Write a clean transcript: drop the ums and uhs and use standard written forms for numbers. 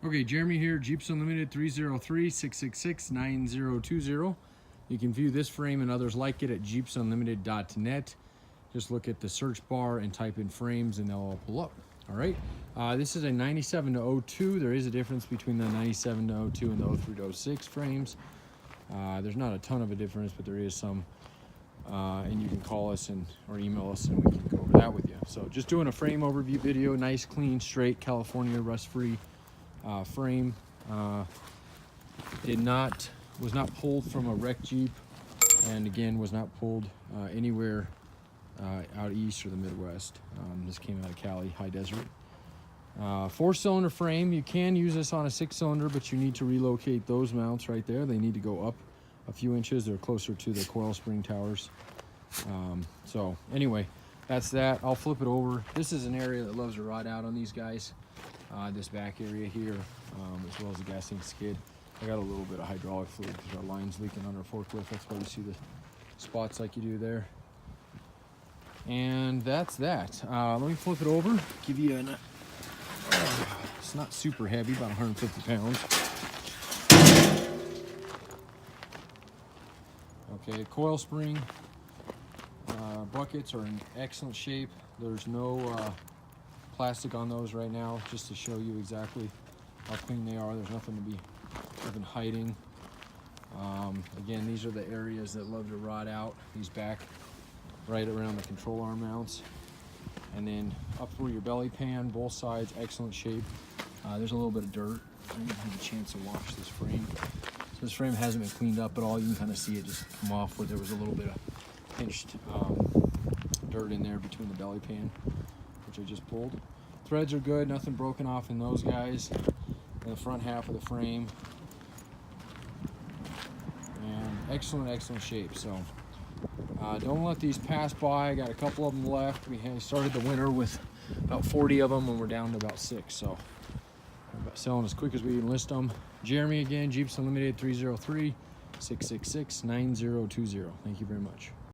Okay, Jeremy here, Jeeps Unlimited 303-666-9020. You can view this frame and others like it at jeepsunlimited.net. Just look at the search bar and type in frames and they'll all pull up. All right, this is a 97 to 02. There is a difference between the 97 to 02 and the 03 to 06 frames. There's not a ton of a difference, but there is some. And you can call us or email us and we can go over that with you. So just doing a frame overview video, nice, clean, straight, California rust-free frame. Was not pulled from a wrecked Jeep, and again was not pulled anywhere out east or the Midwest. This came out of Cali, high desert. 4-cylinder frame. You can use this on a 6-cylinder, but you need to relocate those mounts right there. They need to go up a few inches. They're closer to the coil spring towers. So anyway, that's that. I'll flip it over. This is an area that loves to rot out on these guys. This back area here, as well as the gas tank skid. I got a little bit of hydraulic fluid because our line's leaking on our forklift. That's why you see the spots like you do there. And that's that. Let me flip it over, give you an, it's not super heavy, about 150 pounds. Okay, coil spring buckets are in excellent shape. There's no plastic on those right now, just to show you exactly how clean they are. There's nothing hiding. Again, these are the areas that love to rot out, these back right around the control arm mounts. And then up through your belly pan, both sides, excellent shape. There's a little bit of dirt. I didn't have a chance to wash this frame. So this frame hasn't been cleaned up at all. You can kind of see it just come off where there was a little bit of pinched dirt in there between the belly pan, which I just pulled. Threads are good, nothing broken off in those guys. And the front half of the frame. And excellent shape. So don't let these pass by. I got a couple of them left. We started the winter with about 40 of them and we're down to about 6. So we're about selling as quick as we can list them. Jeremy again, Jeeps Unlimited 303-666-9020. Thank you very much.